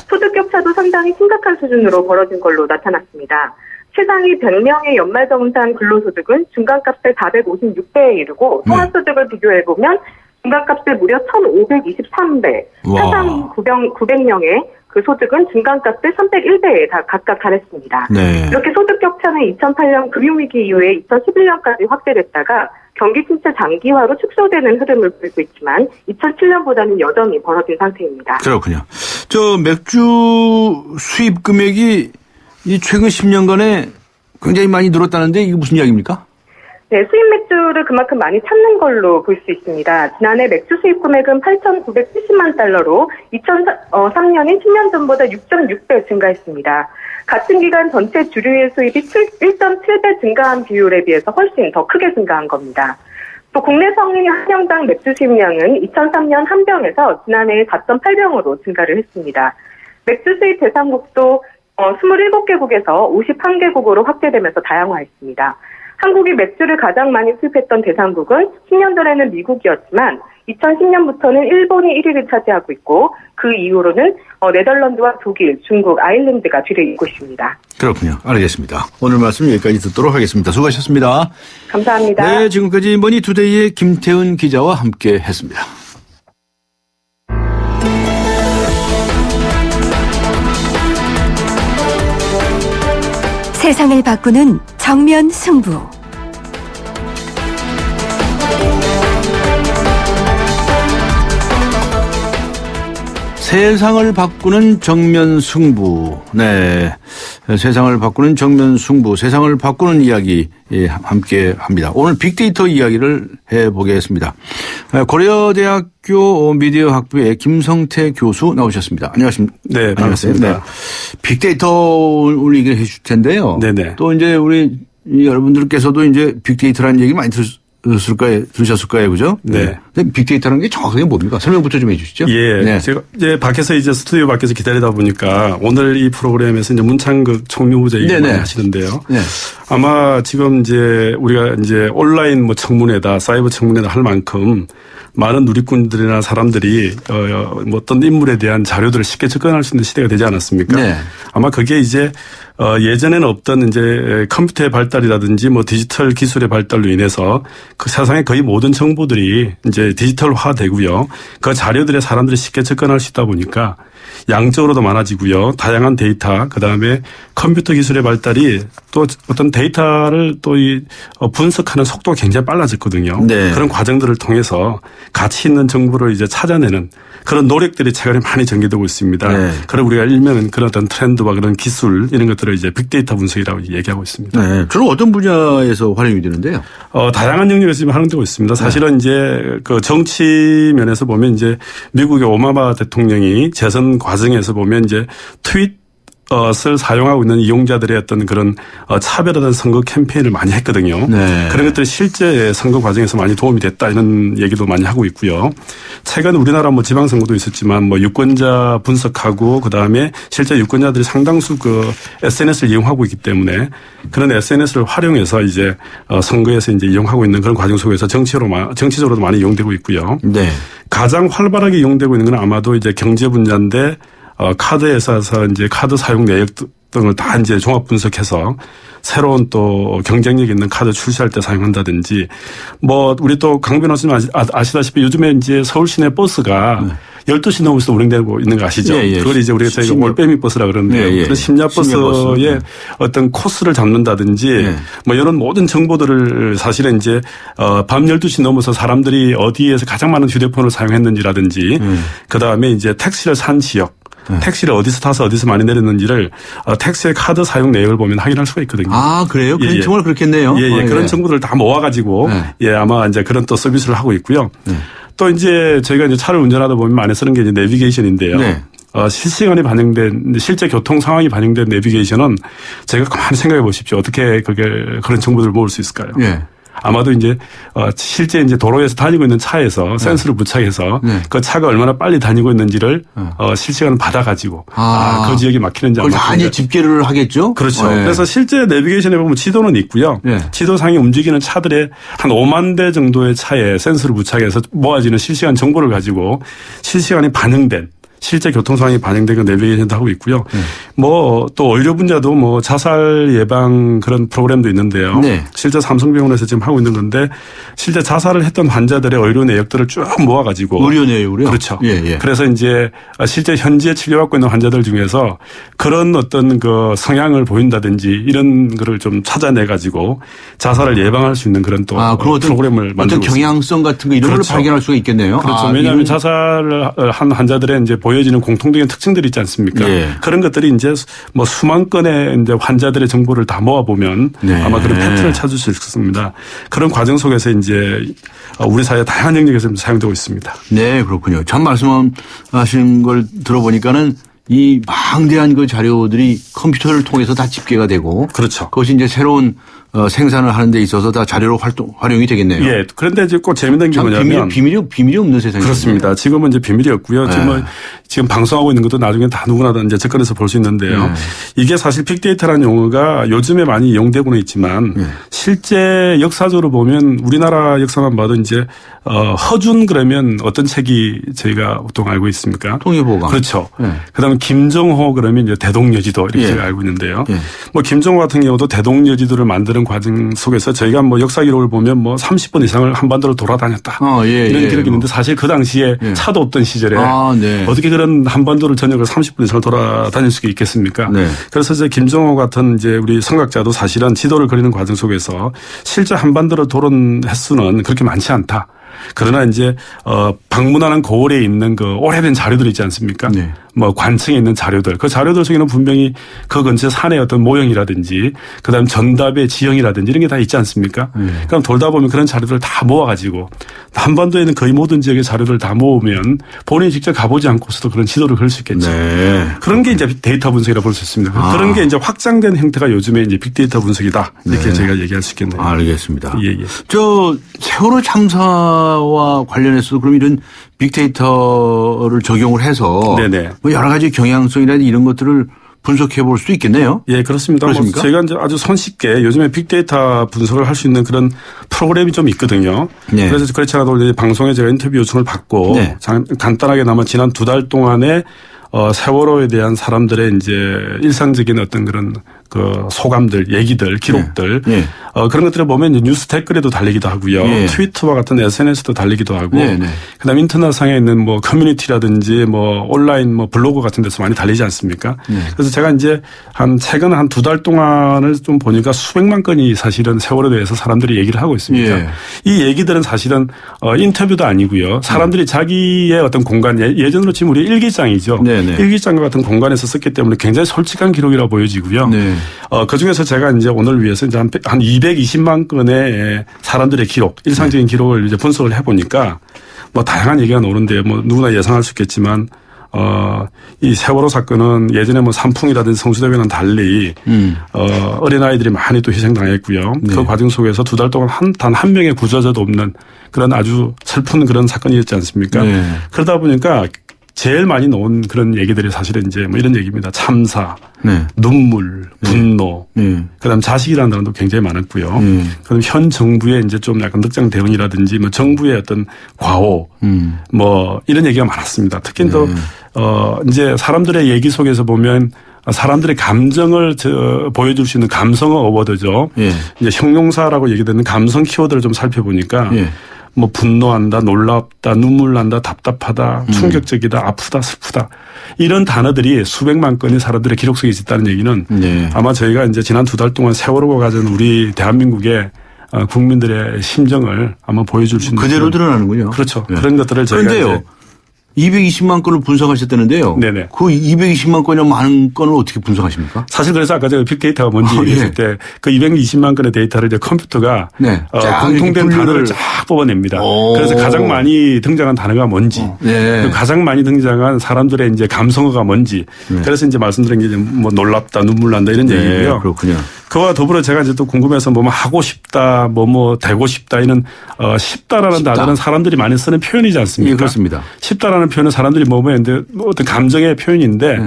소득 격차도 상당히 심각한 수준으로 벌어진 걸로 나타났습니다. 최상위 100명의 연말정산 근로소득은 중간값의 456배에 이르고 통합소득을 비교해보면 중간값의 무려 1,523배, 최상위 900명의 그 소득은 중간값의 301배에 다 각각 달했습니다. 네. 이렇게 소득 격차는 2008년 금융위기 이후에 2011년까지 확대됐다가 경기 침체 장기화로 축소되는 흐름을 보이고 있지만 2007년보다는 여전히 벌어진 상태입니다. 그렇군요. 저 맥주 수입 금액이 이 최근 10년간에 굉장히 많이 늘었다는데 이게 무슨 이야기입니까? 네, 수입 맥주를 그만큼 많이 찾는 걸로 볼 수 있습니다. 지난해 맥주 수입 금액은 8,970만 달러로 2003년인 10년 전보다 6.6배 증가했습니다. 같은 기간 전체 주류의 수입이 1.7배 증가한 비율에 비해서 훨씬 더 크게 증가한 겁니다. 또 국내 성인 한 명당 맥주 수입량은 2003년 한 병에서 지난해 4.8병으로 증가를 했습니다. 맥주 수입 대상국도 27개국에서 51개국으로 확대되면서 다양화했습니다. 한국이 맥주를 가장 많이 수입했던 대상국은 10년 전에는 미국이었지만 2010년부터는 일본이 1위를 차지하고 있고 그 이후로는 네덜란드와 독일, 중국, 아일랜드가 뒤를 잇고 있습니다. 그렇군요. 알겠습니다. 오늘 말씀 여기까지 듣도록 하겠습니다. 수고하셨습니다. 감사합니다. 네, 지금까지 머니투데이의 김태훈 기자와 함께 했습니다. 세상을 바꾸는 정면 승부. 세상을 바꾸는 정면 승부. 네. 세상을 바꾸는 정면 승부. 세상을 바꾸는 이야기 함께 합니다. 오늘 빅데이터 이야기를 해보겠습니다. 고려대학교 미디어 학부의 김성태 교수 나오셨습니다. 안녕하십니까? 네, 반갑습니다. 네. 빅데이터 오늘 얘기를 해 주실 텐데요. 네네. 또 이제 우리 여러분들께서도 이제 빅데이터라는 얘기 많이 들으셨을 거예요, 그죠? 네. 근데 빅데이터라는 게 정확하게 뭡니까? 설명부터 좀 해주시죠. 예. 네. 제가 이제 밖에서 이제 스튜디오 밖에서 기다리다 보니까 오늘 이 프로그램에서 이제 문창극 총무부장 얘기 많이 하시는데요. 네. 아마 지금 이제 우리가 이제 온라인 뭐 청문회다, 사이버 청문회다 할 만큼 많은 누리꾼들이나 사람들이 뭐 어떤 인물에 대한 자료들을 쉽게 접근할 수 있는 시대가 되지 않았습니까? 네. 아마 그게 이제 예전에는 없던 이제 컴퓨터의 발달이라든지 뭐 디지털 기술의 발달로 인해서 그 세상의 거의 모든 정보들이 이제 디지털화되고요. 그 자료들에 사람들이 쉽게 접근할 수 있다 보니까 양적으로도 많아지고요. 다양한 데이터, 그다음에 컴퓨터 기술의 발달이 또 어떤 데이터를 또 이 분석하는 속도가 굉장히 빨라졌거든요. 네. 그런 과정들을 통해서 가치 있는 정보를 이제 찾아내는 그런 노력들이 최근에 많이 전개되고 있습니다. 네. 그런 우리가 일명은 그런 어떤 트렌드와 그런 기술 이런 것들을 이제 빅데이터 분석이라고 얘기하고 있습니다. 네. 주로 어떤 분야에서 활용이 되는데요? 다양한 영역에서 지금 활용되고 있습니다. 사실은 이제 그 정치 면에서 보면 이제 미국의 오바마 대통령이 재선 과정에서 보면 이제 트윗을 사용하고 있는 이용자들의 어떤 그런 차별화된 선거 캠페인을 많이 했거든요. 네. 그런 것들이 실제 선거 과정에서 많이 도움이 됐다 이런 얘기도 많이 하고 있고요. 최근 우리나라 뭐 지방선거도 있었지만 뭐 유권자 분석하고 그다음에 실제 유권자들이 상당수 그 SNS를 이용하고 있기 때문에 그런 SNS를 활용해서 이제 선거에서 이제 이용하고 있는 그런 과정 속에서 정치적으로도 많이 이용되고 있고요. 네. 가장 활발하게 이용되고 있는 건 아마도 이제 경제 분야인데 카드 회사에서 이제 카드 사용 내역 등을 다 이제 종합 분석해서 새로운 또 경쟁력 있는 카드 출시할 때 사용한다든지 뭐 우리 또 강 변호사님 아시다시피 요즘에 이제 서울 시내 버스가 12시 넘어서 운행되고 있는 거 아시죠? 예, 예. 그걸 이제 우리가 저희가 올빼미 버스라 그러는데요. 예, 예. 그런 심야버스의 어떤 코스를 잡는다든지 뭐 이런 모든 정보들을 사실은 이제 밤 12시 넘어서 사람들이 어디에서 가장 많은 휴대폰을 사용했는지라든지 그다음에 이제 택시를 산 지역 택시를 어디서 타서 어디서 많이 내렸는지를 택시의 카드 사용 내역을 보면 확인할 수가 있거든요. 아, 그래요? 예, 예. 정말 그렇겠네요. 예, 그런 정보들을 다 모아가지고 예, 아마 이제 그런 또 서비스를 하고 있고요. 또 이제 저희가 이제 차를 운전하다 보면 많이 쓰는 게 이제 내비게이션인데요. 실시간에 반영된 실제 교통 상황이 반영된 내비게이션은 저희가 가만히 생각해 보십시오. 어떻게 그런 정보들을 모을 수 있을까요? 아마도 이제 실제 이제 도로에서 다니고 있는 차에서 센서를 부착해서 그 차가 얼마나 빨리 다니고 있는지를 실시간으로 받아가지고 그 지역이 막히는지 안 막히는지. 그걸 다 이제 집계를 하겠죠? 그렇죠. 그래서 실제 내비게이션에 보면 지도는 있고요. 지도상에 움직이는 차들의 한 5만 대 정도의 차에 센서를 부착해서 모아지는 실시간 정보를 가지고 실시간에 반영된 실제 교통 상황이 반영된 내비게이션도 하고 있고요. 뭐 또 의료 분야도 뭐 자살 예방 그런 프로그램도 있는데요. 실제 삼성병원에서 지금 하고 있는 건데 실제 자살을 했던 환자들의 의료 내역들을 쭉 모아가지고 의료 내역을요? 그렇죠. 그래서 이제 실제 현지에 치료받고 있는 환자들 중에서 그런 어떤 그 성향을 보인다든지 이런 거를 좀 찾아내가지고 자살을 예방할 수 있는 그런 또 프로그램을 만들고 있습니다. 어떤 경향성 같은 거 이런 걸 발견할 수가 있겠네요. 그렇죠. 왜냐하면 자살을 한 환자들의 이제 보여지는 공통적인 특징들이 있지 않습니까? 그런 것들이 이제 뭐 수만 건의 이제 환자들의 정보를 다 모아보면 아마 그런 패턴을 찾을 수 있습니다. 그런 과정 속에서 이제 우리 사회 다양한 영역에서 사용되고 있습니다. 네, 그렇군요. 참 말씀하신 걸 들어보니까는 이 방대한 그 자료들이 컴퓨터를 통해서 다 집계가 되고. 그렇죠. 그것이 이제 새로운 생산을 하는 데 있어서 다 자료로 활용이 되겠네요. 예. 그런데 이제 꼭 재밌는 게 뭐냐면 비밀이 없는 세상이죠. 그렇습니다. 지금은 이제 비밀이 없고요. 지금 방송하고 있는 것도 나중에 다 누구나 이제 접근해서 볼 수 있는데요. 이게 사실 빅데이터라는 용어가 요즘에 많이 이용되고는 있지만 실제 역사적으로 보면 우리나라 역사만 봐도 이제 허준 그러면 어떤 책이 저희가 보통 알고 있습니까? 통일보감. 그렇죠. 그다음에 김정호 그러면 이제 대동여지도 이렇게 제가 알고 있는데요. 뭐 김정호 같은 경우도 대동여지도를 만드는 과정 속에서 저희가 뭐 역사 기록을 보면 뭐 30번 이상을 한반도를 돌아다녔다. 이런 기록이 있는데 사실 그 당시에 차도 없던 시절에 어떻게 그런 한반도를 전역을 30분 이상을 돌아다닐 수가 있겠습니까? 그래서 이제 김정호 같은 이제 우리 성각자도 사실은 지도를 그리는 과정 속에서 실제 한반도를 도는 횟수는 그렇게 많지 않다. 그러나 이제 방문하는 고을에 있는 그 오래된 자료들 있지 않습니까? 뭐 관청에 있는 자료들, 그 자료들 속에는 분명히 그 근처 산의 어떤 모형이라든지 그다음 전답의 지형이라든지 이런 게 다 있지 않습니까? 그럼 돌다 보면 그런 자료들을 다 모아가지고 한반도에는 거의 모든 지역의 자료들을 다 모으면 본인이 직접 가보지 않고서도 그런 지도를 그릴 수 있겠죠. 네. 그런 게 이제 데이터 분석이라고 볼 수 있습니다. 그런 게 이제 확장된 형태가 요즘에 이제 빅데이터 분석이다. 이렇게 네. 제가 얘기할 수 있겠네요. 알겠습니다. 예, 예. 저 세월호 참사와 관련해서도 그럼 이런 빅데이터를 적용을 해서 네네. 뭐 여러 가지 경향성이라든지 이런 것들을 분석해 볼 수도 있겠네요. 예, 그렇습니다. 그렇습니까? 제가 이제 아주 손쉽게 요즘에 빅데이터 분석을 할 수 있는 그런 프로그램이 좀 있거든요. 네. 그래서 그렇지 않아도 이제 방송에 제가 인터뷰 요청을 받고 네. 간단하게나마 지난 2달 동안에 세월호에 대한 사람들의 이제 일상적인 어떤 그런 그 소감들, 얘기들, 기록들 네. 그런 것들을 보면 뉴스 댓글에도 달리기도 하고요. 네. 트위터와 같은 SNS도 달리기도 하고 네. 그다음에 인터넷상에 있는 뭐 커뮤니티라든지 뭐 온라인 뭐 블로그 같은 데서 많이 달리지 않습니까? 네. 그래서 제가 이제 최근 한 2달 동안을 좀 보니까 수백만 건이 사실은 세월호에 대해서 사람들이 얘기를 하고 있습니다. 네. 이 얘기들은 사실은 인터뷰도 아니고요. 사람들이 자기의 어떤 공간, 예전으로 치면 우리 일기장이죠. 네. 일기장과 같은 공간에서 썼기 때문에 굉장히 솔직한 기록이라고 보여지고요. 네. 그 중에서 제가 이제 오늘 위해서 이제 한 220만 건의 사람들의 기록, 일상적인 기록을 이제 분석을 해보니까 뭐 다양한 얘기가 나오는데 뭐 누구나 예상할 수 있겠지만 이 세월호 사건은 예전에 뭐 산풍이라든지 성수대교는 달리 어린아이들이 많이 또 희생당했고요. 네. 그 과정 속에서 2달 동안 단 한 명의 구조자도 없는 그런 아주 슬픈 그런 사건이었지 않습니까? 네. 그러다 보니까 제일 많이 나온 그런 얘기들이 사실은 이제 뭐 이런 얘기입니다. 참사, 네. 눈물, 분노, 그다음 자식이라는 단어도 굉장히 많았고요. 그다음 현 정부의 이제 좀 약간 늑장 대응이라든지 뭐 정부의 어떤 과오, 뭐 이런 얘기가 많았습니다. 특히 또 이제 사람들의 얘기 속에서 보면 사람들의 감정을 보여줄 수 있는 감성어 어워드죠. 이제 형용사라고 얘기되는 감성 키워드를 좀 살펴보니까. 뭐 분노한다, 놀랍다, 눈물 난다, 답답하다, 충격적이다, 아프다, 슬프다 이런 단어들이 수백만 건의 사람들의 기록 속에 있다는 얘기는 네. 아마 저희가 이제 지난 2달 동안 세월호가 가진 우리 대한민국의 국민들의 심정을 아마 보여줄 수 있는 그대로 드러나는군요. 그렇죠. 네. 그런 것들을 저희가 그런데요. 220만 건을 분석하셨다는데요. 네네. 그 220만 건이나 많은 건을 어떻게 분석하십니까? 사실 그래서 아까 제가 빅데이터가 뭔지 얘기했을 때 그 220만 건의 데이터를 이제 컴퓨터가 네. 공통된 단어를 쫙 뽑아냅니다. 그래서 가장 많이 등장한 단어가 뭔지, 네. 가장 많이 등장한 사람들의 이제 감성어가 뭔지, 그래서 이제 말씀드린 게 뭐 놀랍다, 눈물 난다 이런 네. 얘기고요. 그렇군요. 그와 더불어 제가 이제 또 궁금해서 뭐 하고 싶다, 뭐 되고 싶다 이런 쉽다라는 단어는 사람들이 많이 쓰는 표현이지 않습니까? 예, 그렇습니다. 쉽다라는 표현은 사람들이 뭐 어떤 감정의 표현인데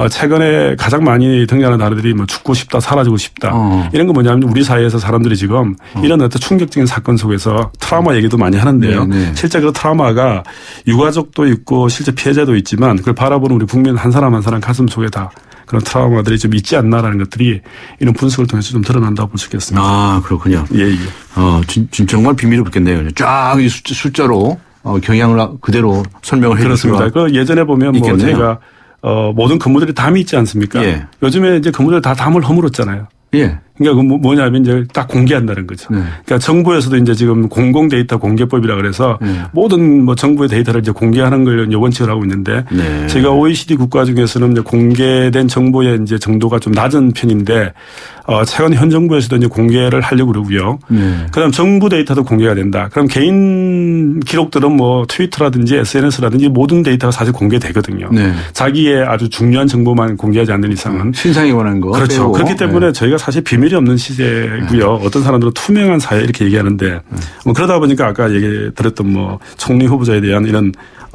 최근에 가장 많이 등장하는 단어들이 뭐 죽고 싶다, 사라지고 싶다 이런 거 뭐냐면 우리 사회에서 사람들이 지금 이런 어떤 충격적인 사건 속에서 트라우마 얘기도 많이 하는데요. 네네. 실제 그 트라우마가 유가족도 있고 실제 피해자도 있지만 그걸 바라보는 우리 국민 한 사람 한 사람 가슴 속에 다 그런 트라우마들이 좀 있지 않나라는 것들이 이런 분석을 통해서 좀 드러난다고 볼 수 있겠습니다. 아, 그렇군요. 예, 예. 정말 비밀이 없겠네요. 쫙 숫자로 경향을 그대로 설명을 해 주시면 그렇습니다. 그 예전에 보면 있겠네요. 뭐 저희가 모든 건물들이 담이 있지 않습니까? 예. 요즘에 이제 건물들 다 담을 허물었잖아요. 예. 그러니까 그 뭐냐면 이제 딱 공개한다는 거죠. 네. 그러니까 정부에서도 이제 지금 공공 데이터 공개법이라 그래서 모든 뭐 정부의 데이터를 이제 공개하는 걸 원칙을 하고 있는데 저희가 OECD 국가 중에서는 이제 공개된 정보의 이제 정도가 좀 낮은 편인데 최근 현 정부에서도 이제 공개를 하려고 그러고요. 그다음 정부 데이터도 공개가 된다. 그럼 개인 기록들은 뭐 트위터라든지 SNS라든지 모든 데이터가 사실 공개되거든요. 네. 자기의 아주 중요한 정보만 공개하지 않는 이상은 신상에 관한 거. 그렇죠. 빼고. 그렇기 때문에 저희가 사실 비밀이 없는 시대고요. 어떤 사람들은 투명한 사회 이렇게 얘기하는데 뭐 그러다 보니까 아까 얘기 드렸던 뭐 총리 후보자에 대한 이런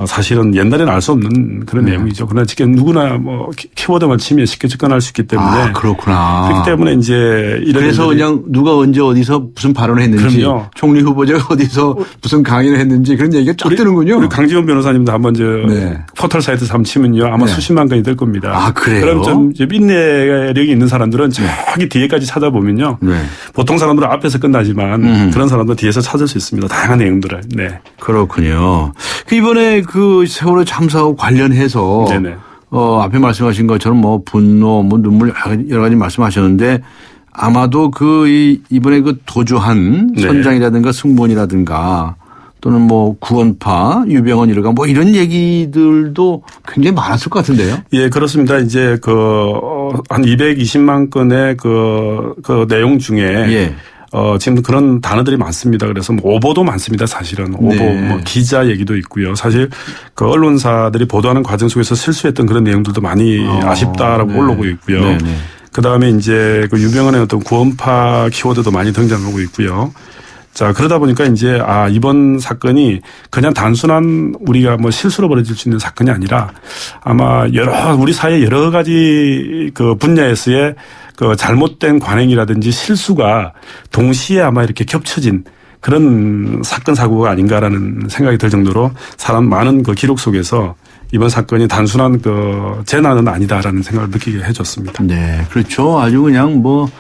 사실은 옛날에는 알 수 없는 그런 내용이죠. 그러나 지금 누구나 뭐 키워드만 치면 쉽게 접근할 수 있기 때문에. 아, 그렇구나. 그렇기 때문에 이제 이런. 그래서 그냥 누가 언제 어디서 무슨 발언을 했는지. 그럼요. 총리 후보자가 어디서 무슨 강의를 했는지 그런 얘기가 쫙 뜨는군요. 우리 강지원 변호사님도 한번 포털 사이트에서 한번 치면요. 아마 수십만 건이 될 겁니다. 아, 그래요? 그럼 좀 인내력이 있는 사람들은 저기 뒤에까지 찾아보면요. 보통 사람들은 앞에서 끝나지만 그런 사람들은 뒤에서 찾을 수 있습니다. 다양한 내용들을. 네. 그렇군요. 이번에 그 세월호 참사와 관련해서 네네. 앞에 말씀하신 것처럼 뭐 분노, 뭐 눈물 여러 가지 말씀하셨는데 아마도 이번에 그 도주한 선장이라든가 승무원이라든가 또는 뭐 구원파, 유병헌 일가 뭐 이런 얘기들도 굉장히 많았을 것 같은데요. 예, 그렇습니다. 이제 한 220만 건의 그 내용 중에 예. 지금 그런 단어들이 많습니다. 그래서 뭐 오보도 많습니다. 사실은 오보, 네. 뭐 기자 얘기도 있고요. 사실 그 언론사들이 보도하는 과정 속에서 실수했던 그런 내용들도 많이 아쉽다라고 네. 올라오고 있고요. 네, 네. 그 다음에 이제 그 유명한의 어떤 구원파 키워드도 많이 등장하고 있고요. 자, 그러다 보니까 이제 이번 사건이 그냥 단순한 우리가 뭐 실수로 벌어질 수 있는 사건이 아니라 아마 우리 사회 여러 가지 그 분야에서의 그 잘못된 관행이라든지 실수가 동시에 아마 이렇게 겹쳐진 그런 사건 사고가 아닌가라는 생각이 들 정도로 많은 그 기록 속에서 이번 사건이 단순한 그 재난은 아니다라는 생각을 느끼게 해줬습니다. 네, 그렇죠. 아주 그냥 뭐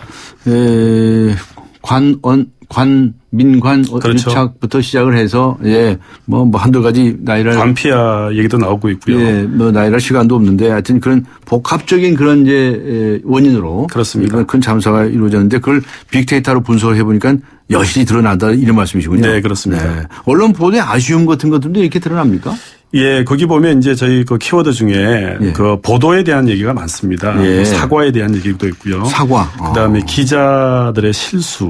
민관 그렇죠. 유착부터 시작을 해서 뭐 한두 가지 나이랄 관피아 얘기도 나오고 있고요. 예, 뭐 나이랄 시간도 없는데 하여튼 그런 복합적인 그런 이제 원인으로 그렇습니다. 이런 큰 참사가 이루어졌는데 그걸 빅데이터로 분석을 해보니까 여실히 드러난다 이런 말씀이시군요. 네, 그렇습니다. 네. 언론 보도의 아쉬움 같은 것들도 이렇게 드러납니까? 예, 거기 보면 이제 저희 그 키워드 중에 그 보도에 대한 얘기가 많습니다. 예. 사과에 대한 얘기도 있고요. 사과. 그다음에 기자들의 실수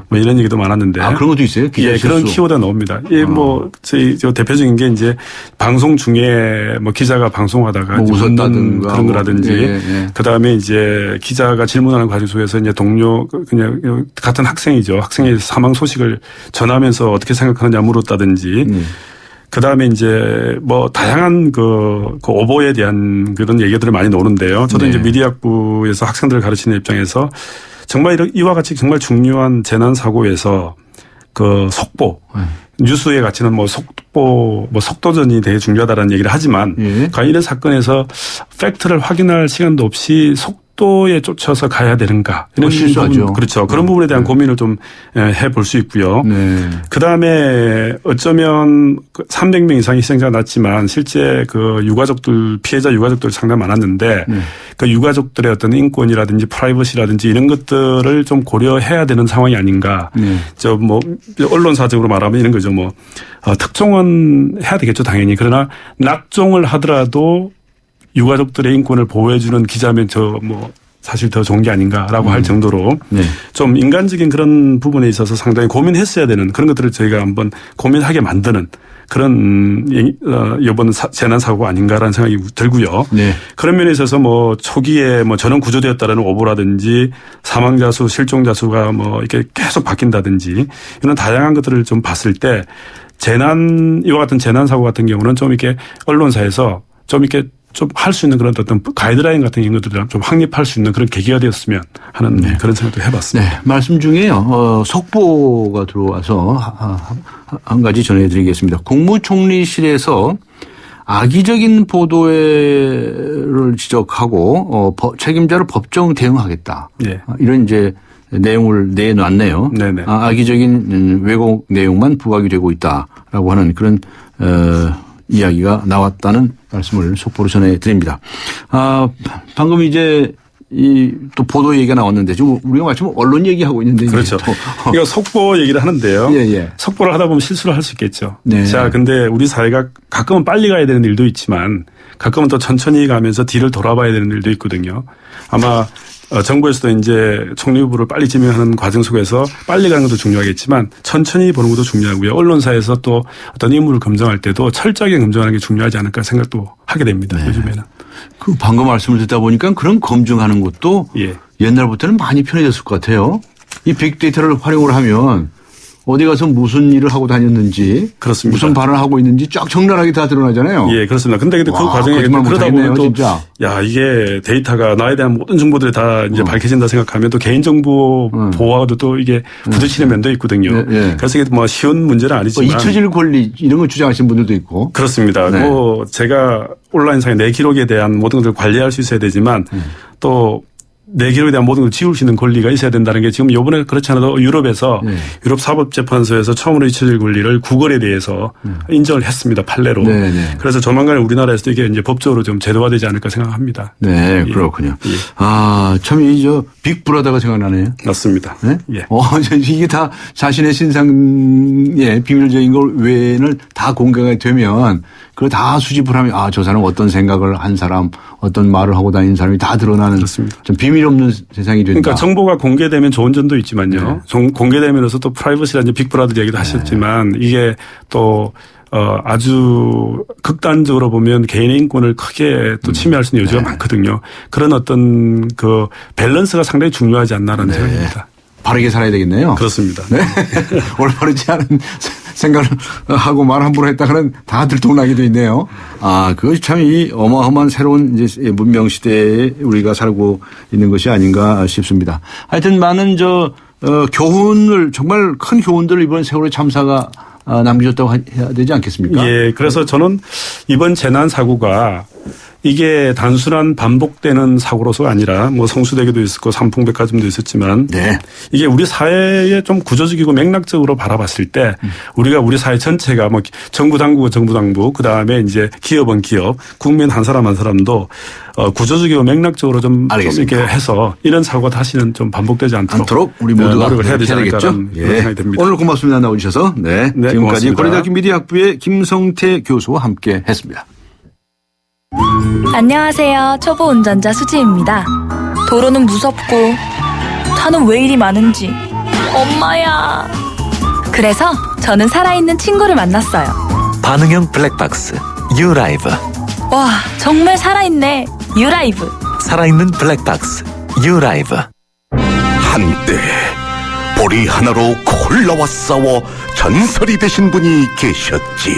뭐 이런 얘기도 많았는데. 그런 것도 있어요? 기자 예, 실수. 그런 키워드가 나옵니다. 예, 뭐 저희 대표적인 게 이제 방송 중에 뭐 기자가 방송하다가 뭐 웃었다든가 그런 거라든지. 예. 그다음에 이제 기자가 질문하는 과정 속에서 이제 동료 그냥 같은 학생이죠. 학생의 사망 소식을 전하면서 어떻게 생각하느냐 물었다든지. 그 다음에 이제 뭐 다양한 그 오보에 대한 그런 얘기들을 많이 나오는데요. 저도 이제 미디어학부에서 학생들을 가르치는 입장에서 정말 이와 같이 정말 중요한 재난 사고에서 그 속보, 뉴스의 가치는 뭐 속도전이 되게 중요하다라는 얘기를 하지만 과연 이런 사건에서 팩트를 확인할 시간도 없이 속도에 쫓아서 가야 되는가 이런 실수하죠. 그렇죠. 그런 부분에 대한 고민을 좀 해볼 수 있고요. 그 다음에 어쩌면 300명 이상의 희생자가 났지만 실제 그 피해자 유가족들 상당히 많았는데 그 유가족들의 어떤 인권이라든지 프라이버시라든지 이런 것들을 좀 고려해야 되는 상황이 아닌가. 뭐 언론사적으로 말하면 이런 거죠. 뭐 특종은 해야 되겠죠, 당연히. 그러나 낙종을 하더라도 유가족들의 인권을 보호해주는 기자면 사실 더 좋은 게 아닌가라고 할 정도로 좀 인간적인 그런 부분에 있어서 상당히 고민했어야 되는 그런 것들을 저희가 한번 고민하게 만드는 그런 이번 재난 사고가 아닌가라는 생각이 들고요. 그런 면에 있어서 뭐 초기에 뭐 전원 구조되었다라는 오보라든지 사망자 수, 실종자 수가 뭐 이렇게 계속 바뀐다든지 이런 다양한 것들을 좀 봤을 때 이와 같은 재난 사고 같은 경우는 좀 이렇게 언론사에서 좀 이렇게 좀 할 수 있는 그런 어떤 가이드라인 같은 것들을 좀 확립할 수 있는 그런 계기가 되었으면 하는 그런 생각도 해봤습니다. 네, 말씀 중에요. 속보가 들어와서 한 가지 전해드리겠습니다. 국무총리실에서 악의적인 보도를 지적하고 책임자로 법정 대응하겠다. 이런 이제 내용을 내놨네요. 악의적인 왜곡 내용만 부각이 되고 있다라고 하는 그런 이야기가 나왔다는 말씀을 속보로 전해드립니다. 방금 이제 또 보도 얘기가 나왔는데 지금 우리가 마침 언론 얘기하고 있는데. 그렇죠. 이거 속보 얘기를 하는데요. 속보를 하다 보면 실수를 할 수 있겠죠. 자, 근데 우리 사회가 가끔은 빨리 가야 되는 일도 있지만 가끔은 또 천천히 가면서 뒤를 돌아봐야 되는 일도 있거든요. 아마 정부에서도 이제 총리후보를 빨리 지명하는 과정 속에서 빨리 가는 것도 중요하겠지만 천천히 보는 것도 중요하고요. 언론사에서 또 어떤 인물을 검증할 때도 철저하게 검증하는 게 중요하지 않을까 생각도 하게 됩니다. 요즘에는. 그 방금 말씀을 듣다 보니까 그런 검증하는 것도 옛날부터는 많이 편해졌을 것 같아요. 이 빅데이터를 활용을 하면 어디 가서 무슨 일을 하고 다녔는지, 그렇습니다. 무슨 발언을 하고 있는지 쫙 적나라하게 다 드러나잖아요. 예, 그렇습니다. 근데 그 과정에 그러다 보면 또 이게 데이터가 나에 대한 모든 정보들이 다 이제 밝혀진다 생각하면 또 개인정보 보호와도 또 이게 부딪히는 면도 있거든요. 그래서 이게 뭐 쉬운 문제는 아니지만 잊혀질 권리 이런 걸 주장하시는 분들도 있고. 그렇습니다. 뭐 제가 온라인상의 내 기록에 대한 모든 것을 관리할 수 있어야 되지만 또 내 기록에 대한 모든 걸 지울 수 있는 권리가 있어야 된다는 게 지금 이번에 그렇지 않아도 유럽에서 유럽 사법재판소에서 처음으로 잊혀질 권리를 구글에 대해서 인정을 했습니다. 판례로. 네네. 그래서 조만간에 우리나라에서도 이게 이제 법적으로 좀 제도화되지 않을까 생각합니다. 네, 그렇군요. 예. 아, 참, 빅브라더가 생각나네요. 맞습니다. 네? 예. 이게 다 자신의 신상의 비밀적인 걸 외에는 다 공개가 되면 그걸 다 수집을 하면 아, 저 사람 어떤 생각을 한 사람, 어떤 말을 하고 다니는 사람이 다 드러나는 그렇습니다. 좀 비밀 없는 세상이 된다. 그러니까 정보가 공개되면 좋은 점도 있지만요. 공개되면서 또 프라이버시라는 빅브라더 얘기도 하셨지만 이게 또 아주 극단적으로 보면 개인의 인권을 크게 또 침해할 수 있는 요지가 많거든요. 그런 어떤 그 밸런스가 상당히 중요하지 않나라는 생각입니다. 바르게 살아야 되겠네요. 그렇습니다. 네. 올바르지 않은 생각을 하고 말 함부로 했다가는 다 들통나게 돼 있네요. 아, 그것이 참 이 어마어마한 새로운 이제 문명 시대에 우리가 살고 있는 것이 아닌가 싶습니다. 하여튼 많은 교훈을 정말 큰 교훈들을 이번 세월호 참사가 남겨줬다고 해야 되지 않겠습니까? 예. 그래서 저는 이번 재난 사고가 이게 단순한 반복되는 사고로서가 아니라 뭐 성수대교도 있었고 삼풍백화점도 있었지만 이게 우리 사회에 좀 구조적이고 맥락적으로 바라봤을 때 우리가 우리 사회 전체가 뭐 정부 당국은 정부 당국 그다음에 이제 기업은 기업 국민 한 사람 한 사람도 구조적이고 맥락적으로 좀 이렇게 해서 이런 사고가 다시는 좀 반복되지 않도록 우리 모두가 노력을 해야 되지 않을까라는 생각이 듭니다. 오늘 고맙습니다. 나오셔서. 네. 지금까지 고맙습니다. 고려대학교 미디어학부의 김성태 교수와 함께 했습니다. 안녕하세요. 초보 운전자 수지입니다. 도로는 무섭고 차는 왜 이리 많은지 엄마야. 그래서 저는 살아있는 친구를 만났어요. 반응형 블랙박스 유라이브. 와, 정말 살아있네. 유라이브. 살아있는 블랙박스 유라이브. 한때 보리 하나로 콜라와 싸워 전설이 되신 분이 계셨지.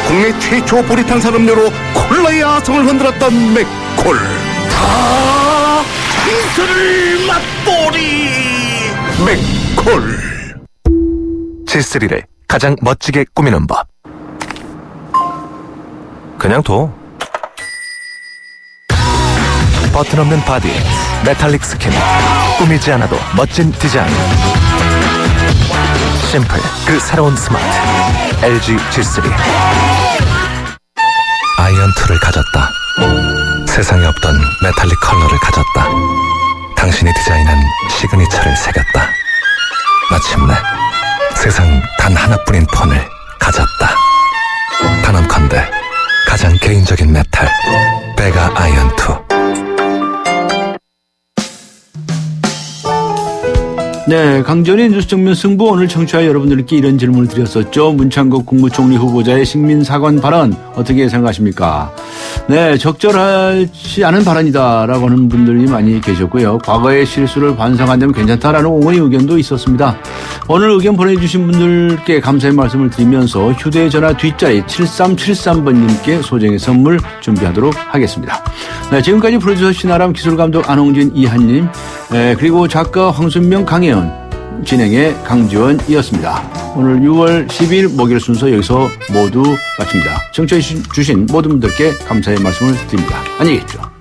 국내 최초 보리 탄산음료로 콜라의 아성을 흔들었던 맥콜. 전설을 맛보리 맥콜. G3를 가장 멋지게 꾸미는 법. 그냥 둬. 버튼 없는 바디, 메탈릭 스킨, 꾸미지 않아도 멋진 디자인. 심플, 그 새로운 스마트. LG G3. 아이언2를 가졌다. 세상에 없던 메탈릭 컬러를 가졌다. 당신이 디자인한 시그니처를 새겼다. 마침내 세상 단 하나뿐인 폰을 가졌다. 단언컨대 가장 개인적인 메탈 베가 아이언2. 네, 강전의 뉴스 정면 승부. 오늘 청취자 여러분들께 이런 질문을 드렸었죠. 문창국 국무총리 후보자의 식민사관 발언 어떻게 생각하십니까? 네, 적절하지 않은 발언이다라고 하는 분들이 많이 계셨고요. 과거의 실수를 반성한다면 괜찮다라는 옹호의 의견도 있었습니다. 오늘 의견 보내주신 분들께 감사의 말씀을 드리면서 휴대전화 뒷자리 7373번님께 소정의 선물 준비하도록 하겠습니다. 네, 지금까지 프로듀서 신아람, 기술감독 안홍진, 이한님, 그리고 작가 황순명, 강혜연, 진행의 강지원이었습니다. 오늘 6월 10일 목요일 순서 여기서 모두 마칩니다. 청취해 주신 모든 분들께 감사의 말씀을 드립니다. 안녕히 계십시오.